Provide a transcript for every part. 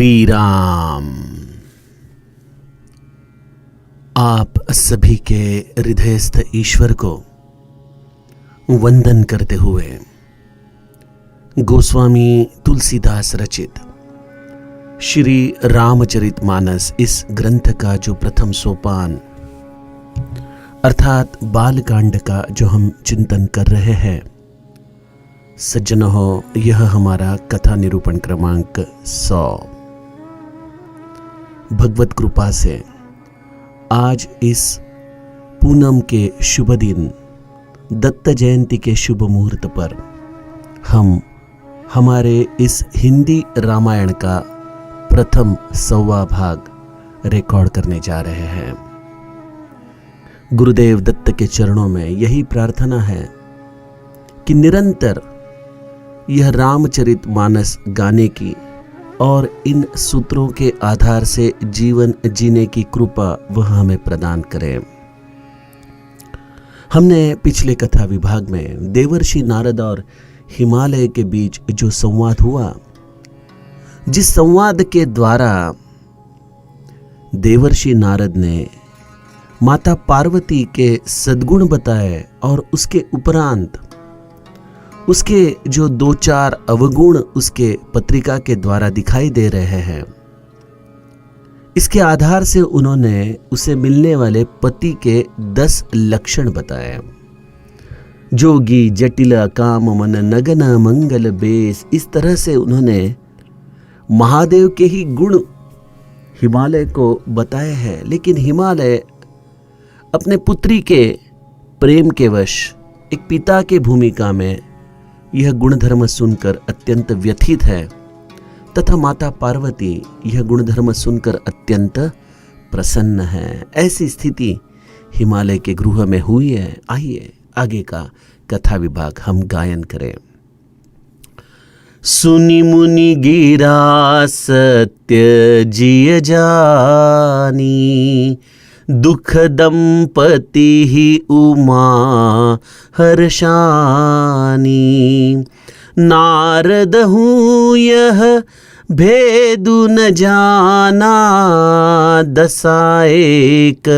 श्री राम। आप सभी के हृदयस्थ ईश्वर को वंदन करते हुए गोस्वामी तुलसीदास रचित श्री रामचरितमानस इस ग्रंथ का जो प्रथम सोपान अर्थात बालकांड का जो हम चिंतन कर रहे हैं, सज्जनों, यह हमारा कथा निरूपण क्रमांक 100। भगवत कृपा से आज इस पूनम के शुभ दिन दत्त जयंती के शुभ मुहूर्त पर हम हमारे इस हिंदी रामायण का प्रथम 100वां भाग रिकॉर्ड करने जा रहे हैं। गुरुदेव दत्त के चरणों में यही प्रार्थना है कि निरंतर यह रामचरितमानस गाने की और इन सूत्रों के आधार से जीवन जीने की कृपा वह हमें प्रदान करे। हमने पिछले कथा विभाग में देवर्षि नारद और हिमालय के बीच जो संवाद हुआ, जिस संवाद के द्वारा देवर्षि नारद ने माता पार्वती के सद्गुण बताए और उसके उपरांत उसके जो 2-4 अवगुण उसके पत्रिका के द्वारा दिखाई दे रहे हैं, इसके आधार से उन्होंने उसे मिलने वाले पति के 10 लक्षण बताए। जोगी जटिल काम मन नगन मंगल बेस, इस तरह से उन्होंने महादेव के ही गुण हिमालय को बताए हैं। लेकिन हिमालय अपने पुत्री के प्रेम के वश एक पिता के भूमिका में यह गुणधर्म सुनकर अत्यंत व्यथित है, तथा माता पार्वती यह गुणधर्म सुनकर अत्यंत प्रसन्न है। ऐसी स्थिति हिमालय के गृह में हुई है। आइए आगे का कथा विभाग हम गायन करें। सुनि मुनि गिरा सत्य जिय जानी, दुख दंपति ही उमा हर्षानी। नारद हूँ यह भेदु न जाना, दसाएक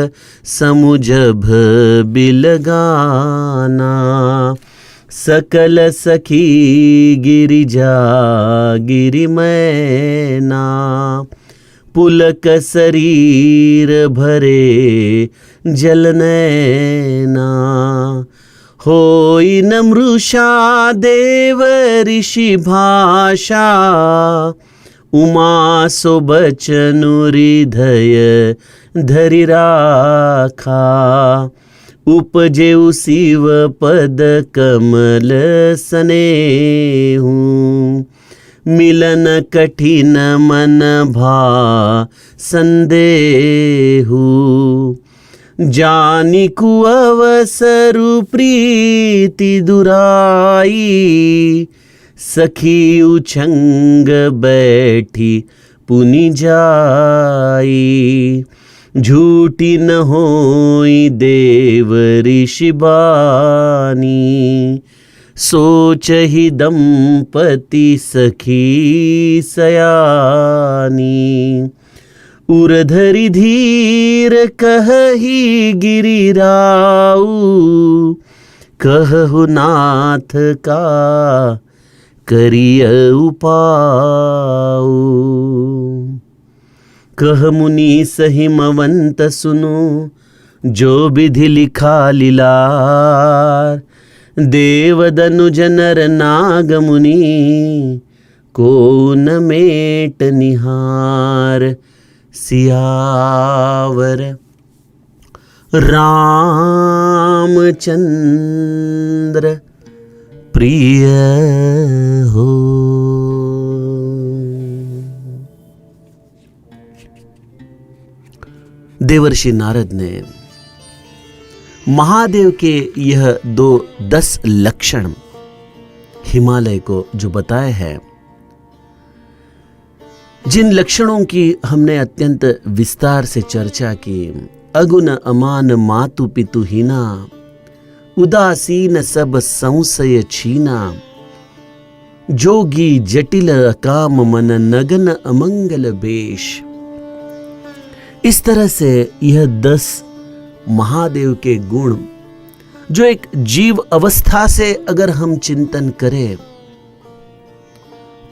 समुझभ बिलगाना। सकल सखी गिरिजा गिरि मैना, पुलक शरीर भरे जल नैना। होई न मृषा देव ऋषि भाषा, उमा सो बचनु हृदय धरि राखा। उपजेउ शिव पद कमल स्नेहु, मिलन कठिन मन भा संदेहु। जानी कुअवसरु प्रीति दुराई, सखी उछंग बैठी पुनि जाई। झूठी न होई देव ऋषि बानी, सोच ही दंपति सखी सयानी। उर्धरि धीर कहही गिरिराऊ, कहु नाथ का करिय उपाऊ। कह मुनि सहिमवंत सुनो, जो विधि लिखा लीलार। देवदनुज नर नाग मुनि, को न मेट निहार। सियावर रामचंद्र प्रिय हो। देवर्षि नारद ने महादेव के यह 10 लक्षण हिमालय को जो बताए हैं, जिन लक्षणों की हमने अत्यंत विस्तार से चर्चा की। अगुण अमान मातु पितु हीना, उदासीन सब संशय छीना। जोगी जटिल काम मन नगन अमंगल बेश। इस तरह से यह 10 महादेव के गुण जो एक जीव अवस्था से अगर हम चिंतन करें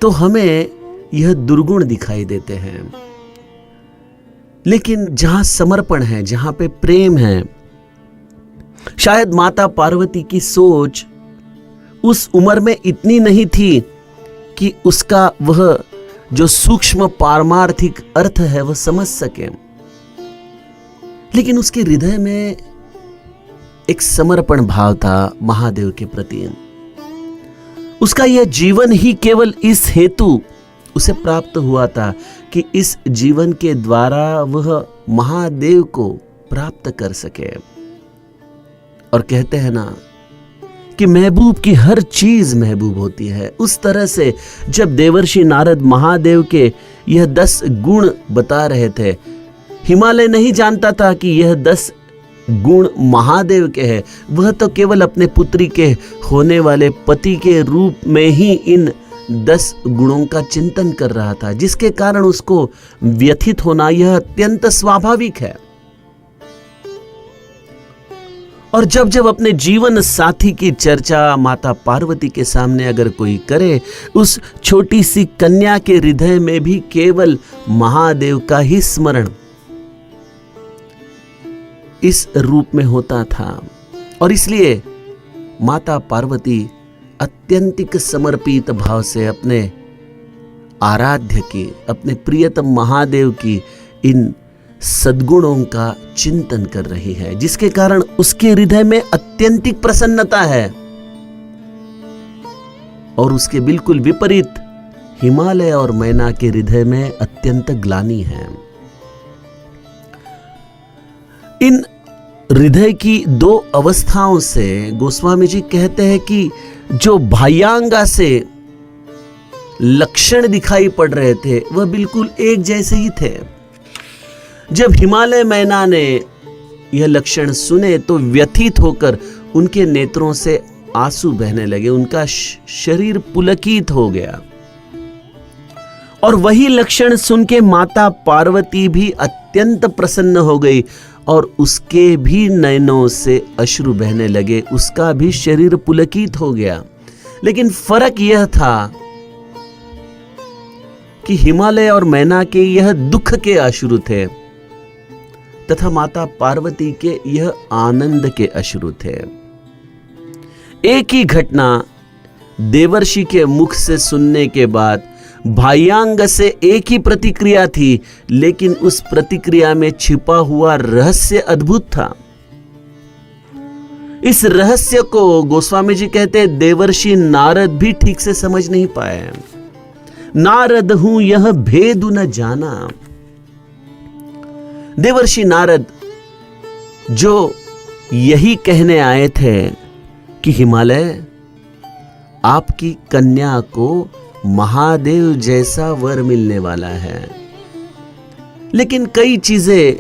तो हमें यह दुर्गुण दिखाई देते हैं, लेकिन जहां समर्पण है, जहां पे प्रेम है, शायद माता पार्वती की सोच उस उम्र में इतनी नहीं थी कि उसका वह जो सूक्ष्म पारमार्थिक अर्थ है वह समझ सके, लेकिन उसके हृदय में एक समर्पण भाव था महादेव के प्रति। उसका यह जीवन ही केवल इस हेतु उसे प्राप्त हुआ था कि इस जीवन के द्वारा वह महादेव को प्राप्त कर सके। और कहते हैं ना कि महबूब की हर चीज महबूब होती है। उस तरह से जब देवर्षि नारद महादेव के यह 10 गुण बता रहे थे, हिमालय नहीं जानता था कि यह 10 गुण महादेव के हैं। वह तो केवल अपने पुत्री के होने वाले पति के रूप में ही इन 10 गुणों का चिंतन कर रहा था, जिसके कारण उसको व्यथित होना यह अत्यंत स्वाभाविक है। और जब जब अपने जीवन साथी की चर्चा माता पार्वती के सामने अगर कोई करे, उस छोटी सी कन्या के हृदय में भी केवल महादेव का ही स्मरण इस रूप में होता था। और इसलिए माता पार्वती अत्यंतिक समर्पित भाव से अपने आराध्य की, अपने प्रियतम महादेव की इन सद्गुणों का चिंतन कर रही है, जिसके कारण उसके हृदय में अत्यंतिक प्रसन्नता है। और उसके बिल्कुल विपरीत हिमालय और मैना के हृदय में अत्यंत ग्लानि है। इन हृदय की 2 अवस्थाओं से गोस्वामी जी कहते हैं कि जो बाह्यांगा से लक्षण दिखाई पड़ रहे थे वह बिल्कुल एक जैसे ही थे। जब हिमालय मैना ने यह लक्षण सुने तो व्यथित होकर उनके नेत्रों से आंसू बहने लगे, उनका शरीर पुलकित हो गया। और वही लक्षण सुन के माता पार्वती भी अत्यंत प्रसन्न हो गई और उसके भी नयनों से अश्रु बहने लगे, उसका भी शरीर पुलकित हो गया। लेकिन फर्क यह था कि हिमालय और मैना के यह दुख के अश्रु थे तथा माता पार्वती के यह आनंद के अश्रु थे। एक ही घटना देवर्षि के मुख से सुनने के बाद बाह्यांग से एक ही प्रतिक्रिया थी, लेकिन उस प्रतिक्रिया में छिपा हुआ रहस्य अद्भुत था। इस रहस्य को गोस्वामी जी कहते देवर्षि नारद भी ठीक से समझ नहीं पाए। नारद हूं यह भेद न जाना। देवर्षि नारद जो यही कहने आए थे कि हिमालय आपकी कन्या को महादेव जैसा वर मिलने वाला है, लेकिन कई चीजें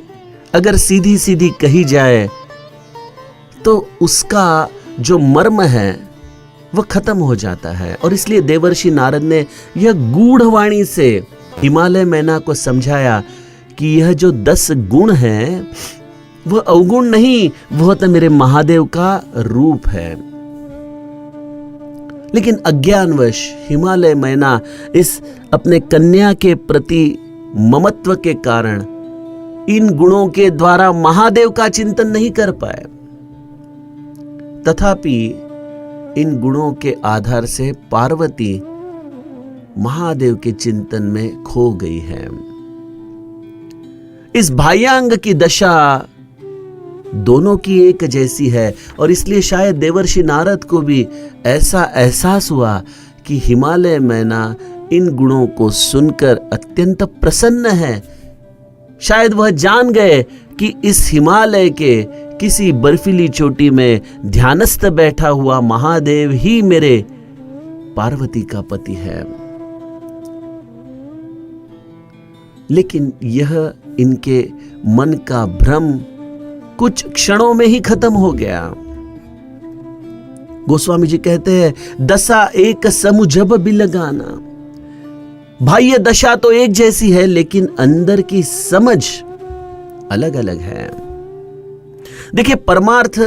अगर सीधी सीधी कही जाए तो उसका जो मर्म है वह खत्म हो जाता है। और इसलिए देवर्षि नारद ने यह गूढ़वाणी से हिमालय मैना को समझाया कि यह जो 10 गुण हैं वह अवगुण नहीं, वह तो मेरे महादेव का रूप है। लेकिन अज्ञानवश हिमालय मैना इस अपने कन्या के प्रति ममत्व के कारण इन गुणों के द्वारा महादेव का चिंतन नहीं कर पाए। तथापि इन गुणों के आधार से पार्वती महादेव के चिंतन में खो गई है। इस बाह्यांग की दशा दोनों की एक जैसी है और इसलिए शायद देवर्षि नारद को भी ऐसा एहसास हुआ कि हिमालय मैना इन गुणों को सुनकर अत्यंत प्रसन्न है। शायद वह जान गए कि इस हिमालय के किसी बर्फीली चोटी में ध्यानस्थ बैठा हुआ महादेव ही मेरे पार्वती का पति है। लेकिन यह इनके मन का भ्रम कुछ क्षणों में ही खत्म हो गया। गोस्वामी जी कहते हैं दशा एक समु जब भी लगाना। भाई ये दशा तो एक जैसी है लेकिन अंदर की समझ अलग अलग है। देखिए परमार्थ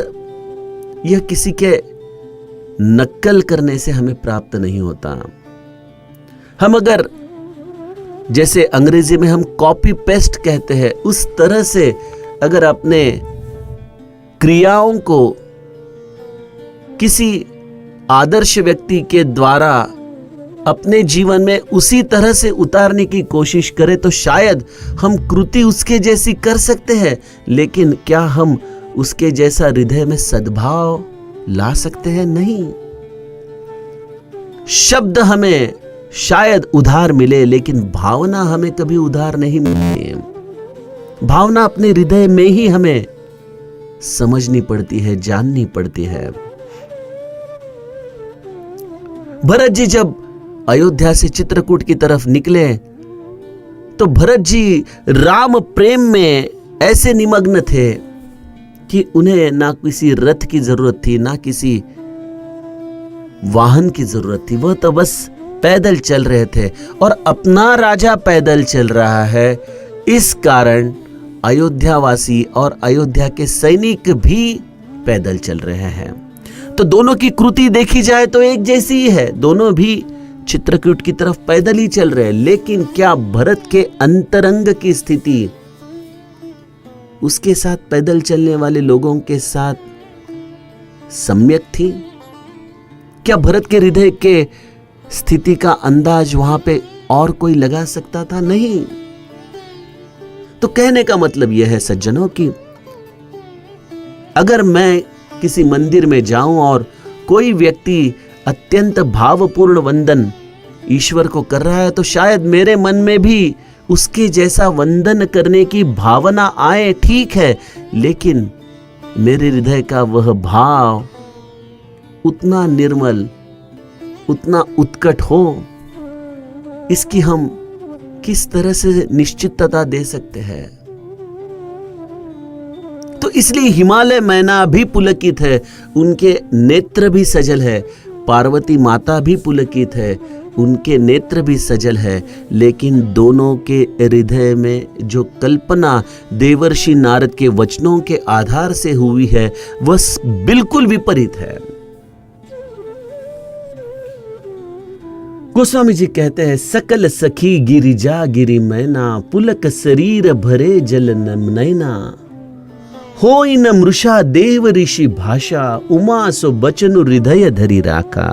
यह किसी के नकल करने से हमें प्राप्त नहीं होता। हम अगर जैसे अंग्रेजी में हम कॉपी पेस्ट कहते हैं उस तरह से अगर अपने क्रियाओं को किसी आदर्श व्यक्ति के द्वारा अपने जीवन में उसी तरह से उतारने की कोशिश करें तो शायद हम कृति उसके जैसी कर सकते हैं, लेकिन क्या हम उसके जैसा हृदय में सद्भाव ला सकते हैं? नहीं। शब्द हमें शायद उधार मिले लेकिन भावना हमें कभी उधार नहीं मिलती। भावना अपने हृदय में ही हमें समझनी पड़ती है, जाननी पड़ती है। भरत जी जब अयोध्या से चित्रकूट की तरफ निकले तो भरत जी राम प्रेम में ऐसे निमग्न थे कि उन्हें ना किसी रथ की जरूरत थी, ना किसी वाहन की जरूरत थी। वह तो बस पैदल चल रहे थे और अपना राजा पैदल चल रहा है। इस कारण अयोध्यावासी और अयोध्या के सैनिक भी पैदल चल रहे हैं। तो दोनों की कृति देखी जाए तो एक जैसी ही है, दोनों भी चित्रकूट की तरफ पैदल ही चल रहे हैं। लेकिन क्या भरत के अंतरंग की स्थिति उसके साथ पैदल चलने वाले लोगों के साथ सम्यक थी? क्या भरत के हृदय के स्थिति का अंदाज वहां पे और कोई लगा सकता था? नहीं। तो कहने का मतलब यह है सज्जनों कि अगर मैं किसी मंदिर में जाऊं और कोई व्यक्ति अत्यंत भावपूर्ण वंदन ईश्वर को कर रहा है तो शायद मेरे मन में भी उसके जैसा वंदन करने की भावना आए, ठीक है, लेकिन मेरे हृदय का वह भाव उतना निर्मल, उतना उत्कट हो, इसकी हम किस तरह से निश्चितता दे सकते हैं? तो इसलिए हिमालय मैना भी पुलकित है, उनके नेत्र भी सजल है। पार्वती माता भी पुलकित है, उनके नेत्र भी सजल है। लेकिन दोनों के हृदय में जो कल्पना देवर्षि नारद के वचनों के आधार से हुई है वह बिल्कुल विपरीत है। गोस्वामी जी कहते हैं सकल सखी गिरिजा गिरि मैना पुलक शरीर भरे जल नैना होई न मृषा देव ऋषि भाषा उमा सो बचनु हृदय धरी राखा।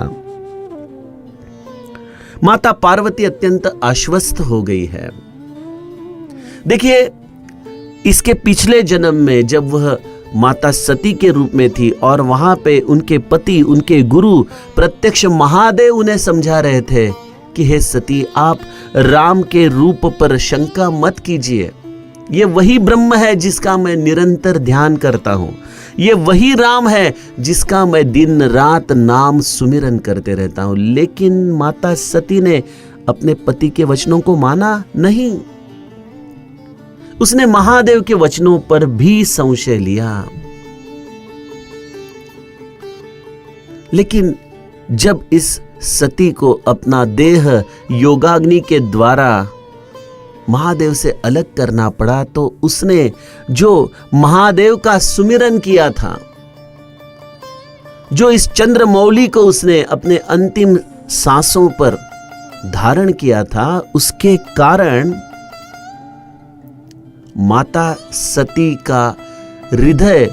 माता पार्वती अत्यंत आश्वस्त हो गई है। देखिए इसके पिछले जन्म में जब वह माता सती के रूप में थी और वहां पे उनके पति, उनके गुरु प्रत्यक्ष महादेव उन्हें समझा रहे थे कि हे सती, आप राम के रूप पर शंका मत कीजिए। ये वही ब्रह्म है जिसका मैं निरंतर ध्यान करता हूं। ये वही राम है जिसका मैं दिन रात नाम सुमिरन करते रहता हूं। लेकिन माता सती ने अपने पति के वचनों को माना नहीं। उसने महादेव के वचनों पर भी संशय लिया। लेकिन जब इस सती को अपना देह योगाग्नि के द्वारा महादेव से अलग करना पड़ा तो उसने जो महादेव का सुमिरन किया था, जो इस चंद्रमौली को उसने अपने अंतिम सांसों पर धारण किया था, उसके कारण माता सती का हृदय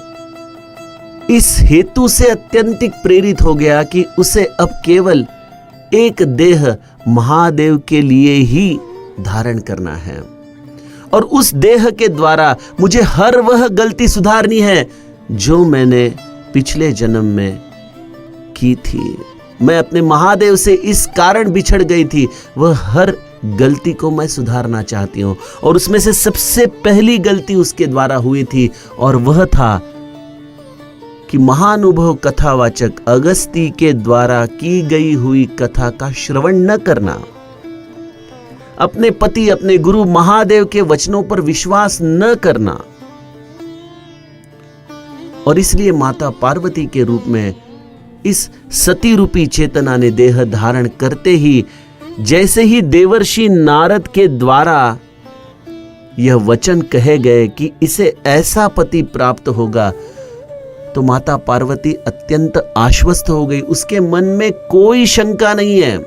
इस हेतु से अत्यंतिक प्रेरित हो गया कि उसे अब केवल एक देह महादेव के लिए ही धारण करना है और उस देह के द्वारा मुझे हर वह गलती सुधारनी है जो मैंने पिछले जन्म में की थी। मैं अपने महादेव से इस कारण बिछड़ गई थी, वह हर गलती को मैं सुधारना चाहती हूं और उसमें से सबसे पहली गलती उसके द्वारा हुई थी और वह था कि महानुभव कथावाचक अगस्ती के द्वारा की गई हुई कथा का श्रवण न करना, अपने पति, अपने गुरु महादेव के वचनों पर विश्वास न करना। और इसलिए माता पार्वती के रूप में इस सती रूपी चेतना ने देह धारण करते ही जैसे ही देवर्षि नारद के द्वारा यह वचन कहे गए कि इसे ऐसा पति प्राप्त होगा, तो माता पार्वती अत्यंत आश्वस्त हो गई। उसके मन में कोई शंका नहीं है।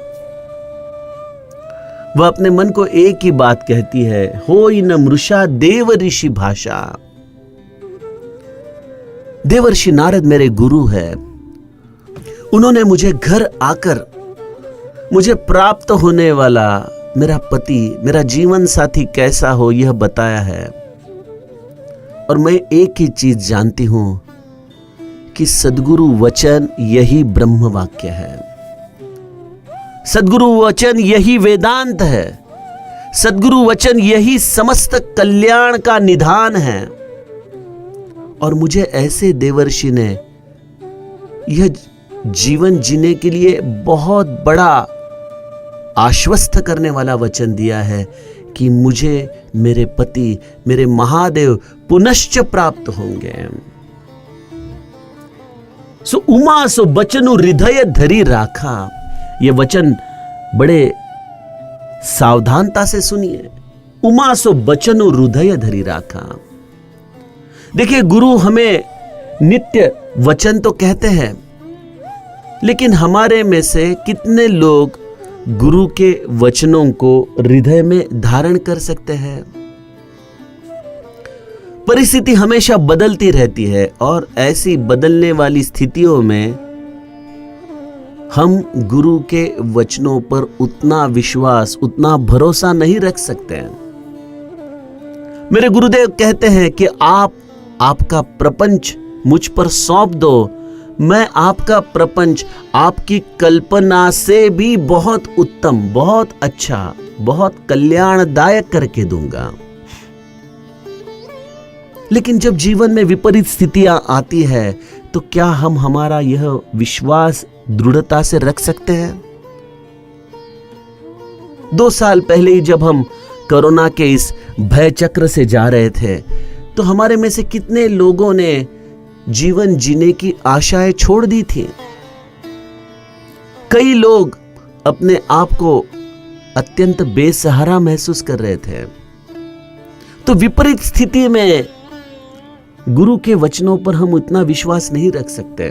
वह अपने मन को एक ही बात कहती है, होई न मृषा देव ऋषि भाषा। देवर्षि नारद मेरे गुरु है। उन्होंने मुझे घर आकर मुझे प्राप्त होने वाला मेरा पति, मेरा जीवन साथी कैसा हो यह बताया है। और मैं एक ही चीज जानती हूं कि सद्गुरु वचन यही ब्रह्म वाक्य है, सद्गुरु वचन यही वेदांत है, सद्गुरु वचन यही समस्त कल्याण का निधान है। और मुझे ऐसे देवर्षि ने यह जीवन जीने के लिए बहुत बड़ा आश्वस्त करने वाला वचन दिया है कि मुझे मेरे पति, मेरे महादेव पुनश्च प्राप्त होंगे। सो उमा सो बचनु हृदय धरी राखा। ये वचन बड़े सावधानता से सुनिए। उमा सो बचनु हृदय धरी राखा। देखिए, गुरु हमें नित्य वचन तो कहते हैं, लेकिन हमारे में से कितने लोग गुरु के वचनों को हृदय में धारण कर सकते हैं? परिस्थिति हमेशा बदलती रहती है और ऐसी बदलने वाली स्थितियों में हम गुरु के वचनों पर उतना विश्वास, उतना भरोसा नहीं रख सकते हैं। मेरे गुरुदेव कहते हैं कि आपका प्रपंच मुझ पर सौंप दो, मैं आपका प्रपंच आपकी कल्पना से भी बहुत उत्तम, बहुत अच्छा, बहुत कल्याणदायक करके दूंगा। लेकिन जब जीवन में विपरीत स्थितियां आती है तो क्या हम हमारा यह विश्वास दृढ़ता से रख सकते हैं? 2 साल पहले ही जब हम कोरोना के इस भय चक्र से जा रहे थे तो हमारे में से कितने लोगों ने जीवन जीने की आशाएं छोड़ दी थी। कई लोग अपने आप को अत्यंत बेसहारा महसूस कर रहे थे। तो विपरीत स्थिति में गुरु के वचनों पर हम उतना विश्वास नहीं रख सकते।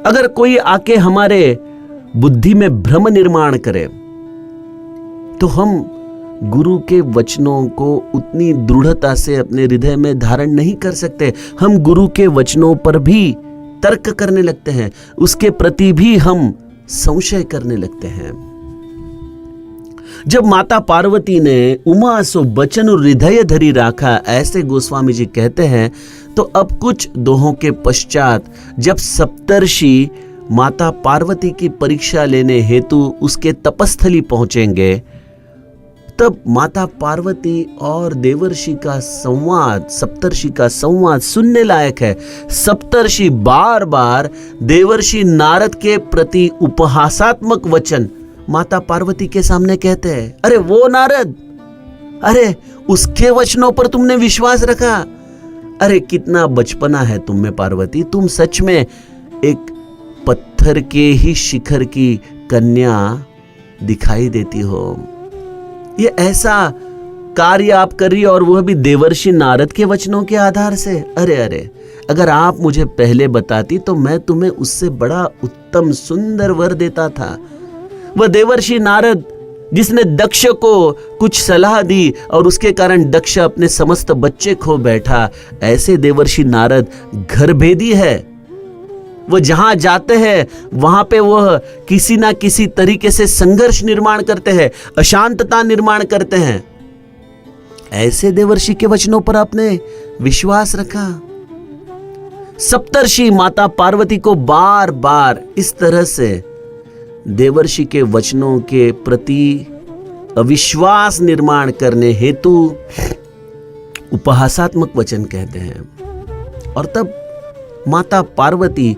अगर कोई आके हमारे बुद्धि में भ्रम निर्माण करे तो हम गुरु के वचनों को उतनी दृढ़ता से अपने हृदय में धारण नहीं कर सकते। हम गुरु के वचनों पर भी तर्क करने लगते हैं, उसके प्रति भी हम संशय करने लगते हैं। जब माता पार्वती ने उमा सो बचनु हृदय धरी राखा, ऐसे गोस्वामी जी कहते हैं, तो अब कुछ दोहों के पश्चात जब सप्तर्षि माता पार्वती की परीक्षा लेने हेतु उसके तपस्थली पहुंचेंगे, तब माता पार्वती और देवर्षि का संवाद, सप्तर्षि का संवाद सुनने लायक है। सप्तर्षि बार बार देवर्षि नारद के प्रति उपहासात्मक वचन माता पार्वती के सामने कहते हैं। अरे वो नारद, अरे उसके वचनों पर तुमने विश्वास रखा, अरे कितना बचपना है तुम में पार्वती, तुम सच में एक पत्थर के ही शिखर की कन्या दिखाई देती हो। ये ऐसा कार्य आप कर रही हो और वह भी देवर्षि नारद के वचनों के आधार से। अरे अरे, अगर आप मुझे पहले बताती तो मैं तुम्हें उससे बड़ा उत्तम सुंदर वर देता था। वह देवर्षि नारद जिसने दक्ष को कुछ सलाह दी और उसके कारण दक्ष अपने समस्त बच्चे खो बैठा, ऐसे देवर्षि नारद घरभेदी है। वह जहां जाते हैं वहां पे वह किसी ना किसी तरीके से संघर्ष निर्माण करते हैं, अशांतता निर्माण करते हैं। ऐसे देवर्षि के वचनों पर आपने विश्वास रखा। सप्तर्षि माता पार्वती को बार बार इस तरह से देवर्षि के वचनों के प्रति अविश्वास निर्माण करने हेतु उपहासात्मक वचन कहते हैं। और तब माता पार्वती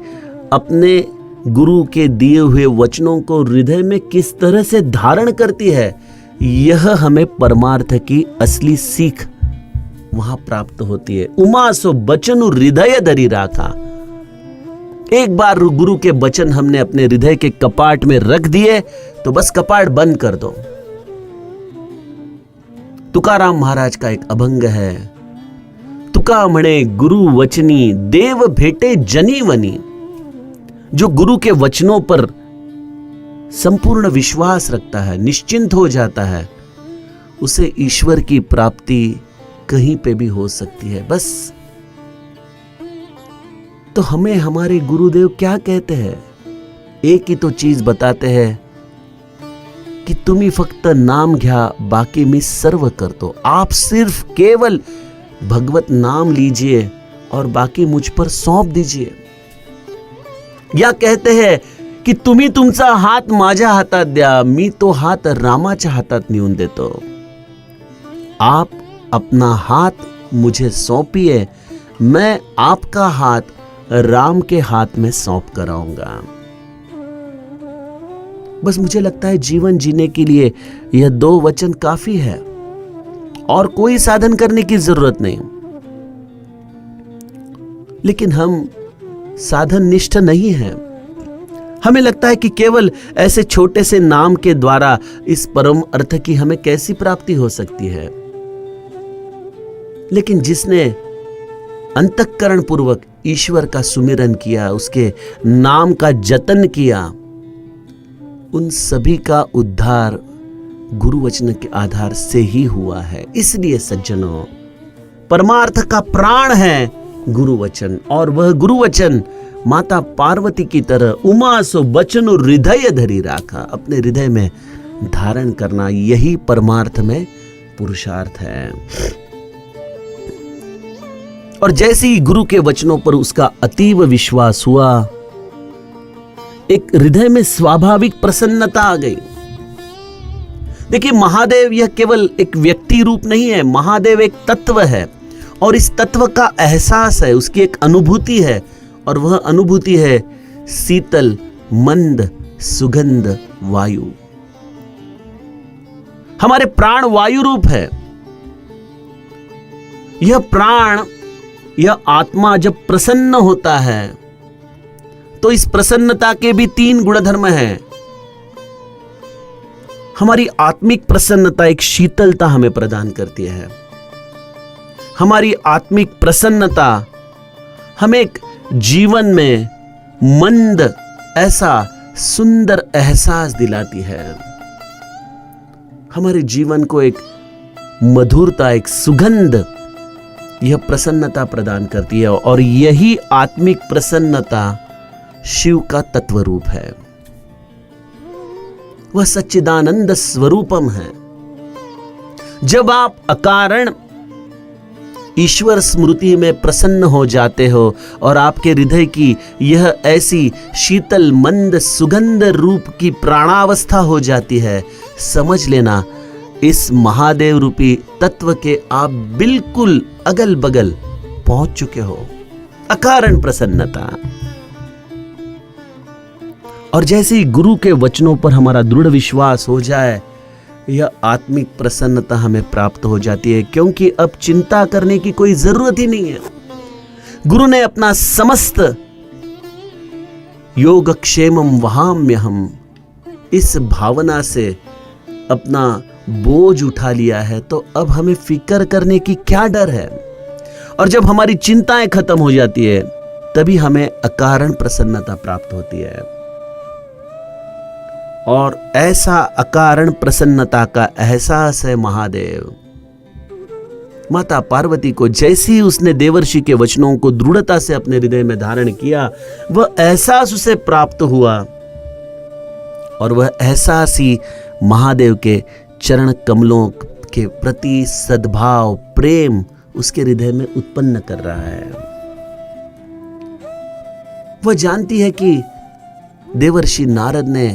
अपने गुरु के दिए हुए वचनों को हृदय में किस तरह से धारण करती है, यह हमें परमार्थ की असली सीख वहां प्राप्त होती है। उमा सो बचनु हृदय धरी राखा। एक बार गुरु के वचन हमने अपने हृदय के कपाट में रख दिए तो बस कपाट बंद कर दो। तुकाराम महाराज का एक अभंग है, तुका म्हणे गुरु वचनी देव भेटे जनी वनी। जो गुरु के वचनों पर संपूर्ण विश्वास रखता है, निश्चिंत हो जाता है, उसे ईश्वर की प्राप्ति कहीं पे भी हो सकती है। बस तो हमें हमारे गुरुदेव क्या कहते हैं? एक ही तो चीज बताते हैं कि तुम्ही फक्त नाम घ्या, बाकी मी सर्व करतो। आप सिर्फ केवल भगवत नाम लीजिए और बाकी मुझ पर सौंप दीजिए। या कहते हैं की तुम्ही तुमचा हात माझ्या हातात द्या, मी तो हात रामाच्या हातात नेऊन देतो। आप अपना हाथ मुझे सौंपिए, मैं आपका हाथ राम के हाथ में सौंप कर आऊंगा। बस मुझे लगता है जीवन जीने के लिए यह 2 वचन काफी है और कोई साधन करने की जरूरत नहीं। लेकिन हम साधन निष्ठ नहीं हैं। हमें लगता है कि केवल ऐसे छोटे से नाम के द्वारा इस परम अर्थ की हमें कैसी प्राप्ति हो सकती है। लेकिन जिसने अंतःकरण पूर्वक ईश्वर का सुमिरन किया, उसके नाम का जतन किया, उन सभी का उद्धार गुरु वचन के आधार से ही हुआ है। इसलिए सज्जनों, परमार्थ का प्राण है गुरु वचन, और वह गुरु वचन माता पार्वती की तरह उमा सो बचन हृदय धरी राखा, अपने हृदय में धारण करना, यही परमार्थ में पुरुषार्थ है। और जैसे ही गुरु के वचनों पर उसका अतीव विश्वास हुआ, एक हृदय में स्वाभाविक प्रसन्नता आ गई। देखिए, महादेव यह केवल एक व्यक्ति रूप नहीं है, महादेव एक तत्व है और इस तत्व का एहसास है, उसकी एक अनुभूति है, और वह अनुभूति है शीतल मंद सुगंध वायु। हमारे प्राण वायु रूप है। यह प्राण, यह आत्मा जब प्रसन्न होता है तो इस प्रसन्नता के भी 3 गुणधर्म हैं। हमारी आत्मिक प्रसन्नता एक शीतलता हमें प्रदान करती है। हमारी आत्मिक प्रसन्नता हमें एक जीवन में मंद ऐसा सुंदर एहसास दिलाती है। हमारे जीवन को एक मधुरता, एक सुगंध, यह प्रसन्नता प्रदान करती है। और यही आत्मिक प्रसन्नता शिव का तत्व रूप है। वह सच्चिदानंद स्वरूपम है। जब आप अकारण ईश्वर स्मृति में प्रसन्न हो जाते हो और आपके हृदय की यह ऐसी शीतल मंद सुगंध रूप की प्राणावस्था हो जाती है, समझ लेना इस महादेव रूपी तत्व के आप बिल्कुल अगल बगल पहुंच चुके हो। अकारण प्रसन्नता। और जैसे ही गुरु के वचनों पर हमारा दृढ़ विश्वास हो जाए, यह आत्मिक प्रसन्नता हमें प्राप्त हो जाती है, क्योंकि अब चिंता करने की कोई जरूरत ही नहीं है। गुरु ने अपना समस्त योगक्षेमम वहाम्यहम, इस भावना से अपना बोझ उठा लिया है, तो अब हमें फिक्र करने की क्या डर है। और जब हमारी चिंताएं खत्म हो जाती है, तभी हमें अकारण प्रसन्नता प्राप्त होती है। और ऐसा अकारण प्रसन्नता का एहसास है महादेव। माता पार्वती को जैसे ही उसने देवर्षि के वचनों को दृढ़ता से अपने हृदय में धारण किया, वह एहसास उसे प्राप्त हुआ, और वह एहसास ही महादेव के चरण कमलों के प्रति सद्भाव, प्रेम उसके हृदय में उत्पन्न कर रहा है। वह जानती है कि देवर्षि नारद ने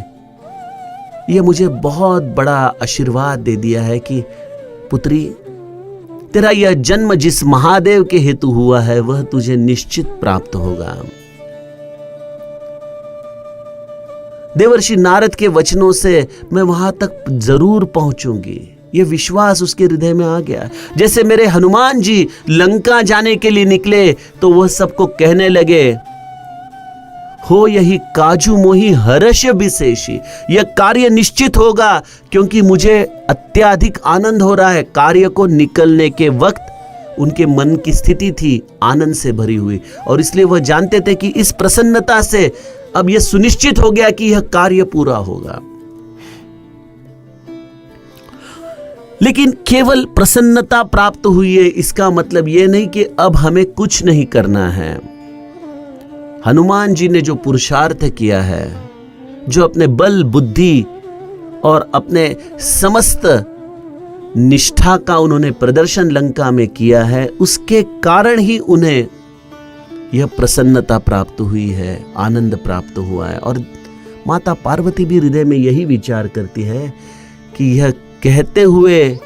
यह मुझे बहुत बड़ा आशीर्वाद दे दिया है कि पुत्री, तेरा यह जन्म जिस महादेव के हेतु हुआ है, वह तुझे निश्चित प्राप्त होगा। देवर्षि नारद के वचनों से मैं वहां तक जरूर पहुंचूंगी, यह विश्वास उसके हृदय में आ गया। जैसे मेरे हनुमान जी लंका जाने के लिए निकले तो वह सबको कहने लगे, हो यही काजू मोही हर्ष विशेषी। यह कार्य निश्चित होगा क्योंकि मुझे अत्यधिक आनंद हो रहा है। कार्य को निकलने के वक्त उनके मन की स्थिति थी आनंद से भरी हुई, और इसलिए वह जानते थे कि इस प्रसन्नता से अब यह सुनिश्चित हो गया कि यह कार्य पूरा होगा। लेकिन केवल प्रसन्नता प्राप्त हुई है इसका मतलब यह नहीं कि अब हमें कुछ नहीं करना है। हनुमान जी ने जो पुरुषार्थ किया है, जो अपने बल बुद्धि और अपने समस्त निष्ठा का उन्होंने प्रदर्शन लंका में किया है, उसके कारण ही उन्हें यह प्रसन्नता प्राप्त हुई है, आनंद प्राप्त हुआ है। और माता पार्वती भी हृदय में यही विचार करती है कि यह कहते हुए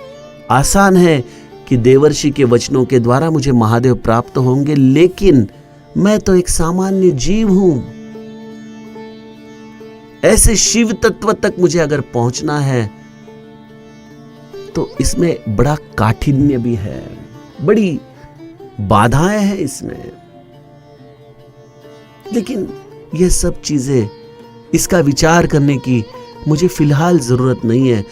आसान है कि देवर्षि के वचनों के द्वारा मुझे महादेव प्राप्त होंगे, लेकिन मैं तो एक सामान्य जीव हूं। ऐसे शिव तत्व तक मुझे अगर पहुंचना है तो इसमें बड़ा काठिन्य भी है, बड़ी बाधाएं हैं इसमें। लेकिन यह सब चीजें, इसका विचार करने की मुझे फिलहाल जरूरत नहीं है।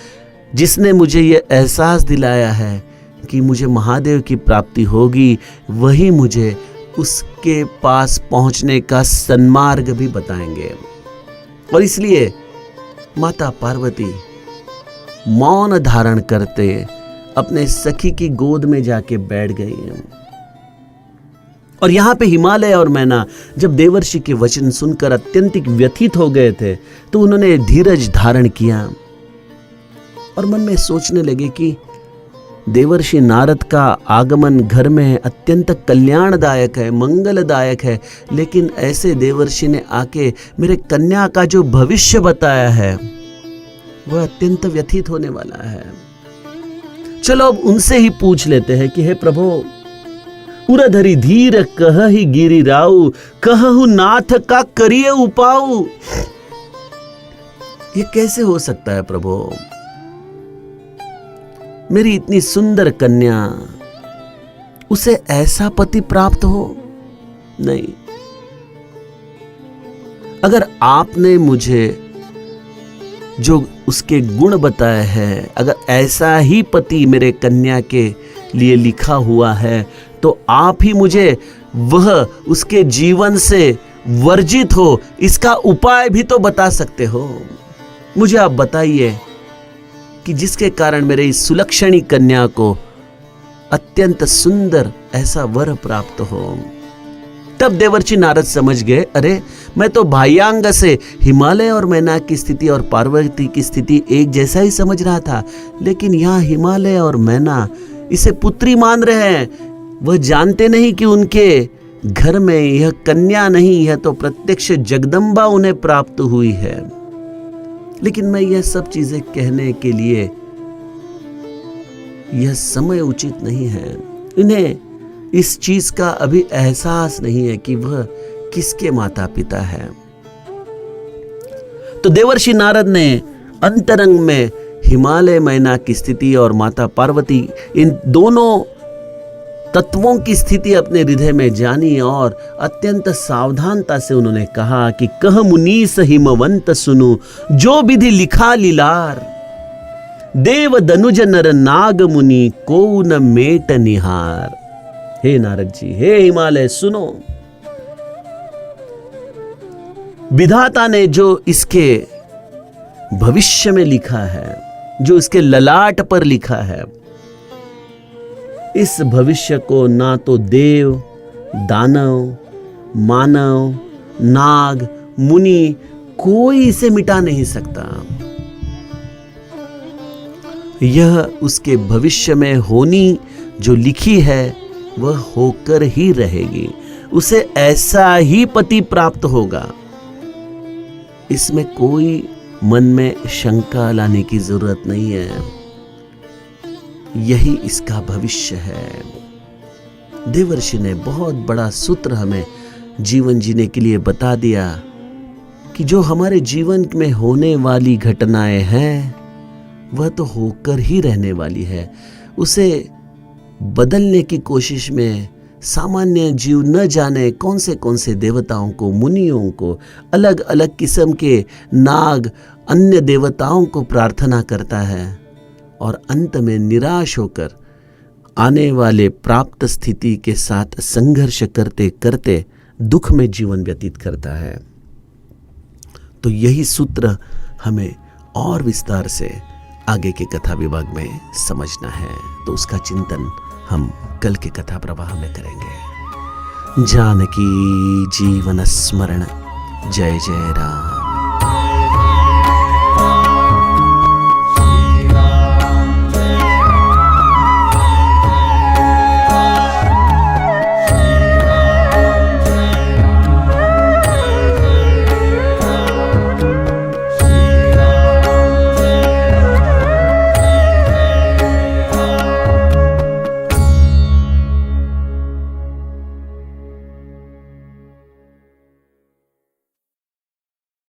जिसने मुझे यह एहसास दिलाया है कि मुझे महादेव की प्राप्ति होगी, वही मुझे उसके पास पहुंचने का सन्मार्ग भी बताएंगे। और इसलिए माता पार्वती मौन धारण करते अपने सखी की गोद में जाके बैठ गई। और यहां पे हिमालय और मैना जब देवर्षि के वचन सुनकर अत्यंतिक व्यथित हो गए थे, तो उन्होंने धीरज धारण किया और मन में सोचने लगे कि देवर्षि नारद का आगमन घर में अत्यंत कल्याणदायक है, मंगलदायक है, लेकिन ऐसे देवर्षि ने आके मेरे कन्या का जो भविष्य बताया है वह अत्यंत व्यथित होने वाला है। चलो अब उनसे ही पूछ लेते हैं कि हे प्रभु, उरधरी धीर कहहि गिरि राउ, कहु नाथ का करिए उपाऊ। ये कैसे हो सकता है प्रभु? मेरी इतनी सुंदर कन्या, उसे ऐसा पति प्राप्त हो? नहीं। अगर आपने मुझे जो उसके गुण बताए हैं, अगर ऐसा ही पति मेरे कन्या के लिए लिखा हुआ है, तो आप ही मुझे वह उसके जीवन से वर्जित हो इसका उपाय भी तो बता सकते हो। मुझे आप बताइए कि जिसके कारण मेरे इस सुलक्षणी कन्या को अत्यंत सुंदर ऐसा वर प्राप्त हो। तब देवर्षि नारद समझ गए, अरे मैं तो बाह्यांग से हिमालय और मैना की स्थिति और पार्वती की स्थिति एक जैसा ही समझ रहा था, लेकिन यहाँ हिमालय और मैना इसे पुत्री मान रहे हैं। वह जानते नहीं कि उनके घर में यह कन्या नहीं, यह तो प्रत्यक्ष जगदम्बा उन्हें प्राप्त हुई है। लेकिन मैं यह सब चीजें कहने के लिए यह समय उचित नहीं है। इन्हें इस चीज का अभी एहसास नहीं है कि वह किसके माता पिता है। तो देवर्षि नारद ने अंतरंग में हिमालय मैना की स्थिति और माता पार्वती, इन दोनों तत्वों की स्थिति अपने हृदय में जानी और अत्यंत सावधानता से उन्होंने कहा कि कह मुनीस हिमवंत सुनु, जो विधि लिखा लीलार, देव दनुज नर नाग मुनि को न मेट निहार। हे नारद जी, हे हिमालय, सुनो, विधाता ने जो इसके भविष्य में लिखा है, जो इसके ललाट पर लिखा है, इस भविष्य को ना तो देव, दानव, मानव, नाग, मुनि कोई इसे मिटा नहीं सकता। यह उसके भविष्य में होनी जो लिखी है वह होकर ही रहेगी। उसे ऐसा ही पति प्राप्त होगा, इसमें कोई मन में शंका लाने की जरूरत नहीं है। यही इसका भविष्य है। देवर्षि ने बहुत बड़ा सूत्र हमें जीवन जीने के लिए बता दिया कि जो हमारे जीवन में होने वाली घटनाएं हैं वह तो होकर ही रहने वाली है। उसे बदलने की कोशिश में सामान्य जीव न जाने कौन से देवताओं को, मुनियों को, अलग अलग किस्म के नाग, अन्य देवताओं को प्रार्थना करता है और अंत में निराश होकर आने वाले प्राप्त स्थिति के साथ संघर्ष करते करते दुख में जीवन व्यतीत करता है। तो यही सूत्र हमें और विस्तार से आगे के कथा विभाग में समझना है। तो उसका चिंतन हम कल के कथा प्रवाह में करेंगे। जानकी जीवन स्मरण। जय जय राम।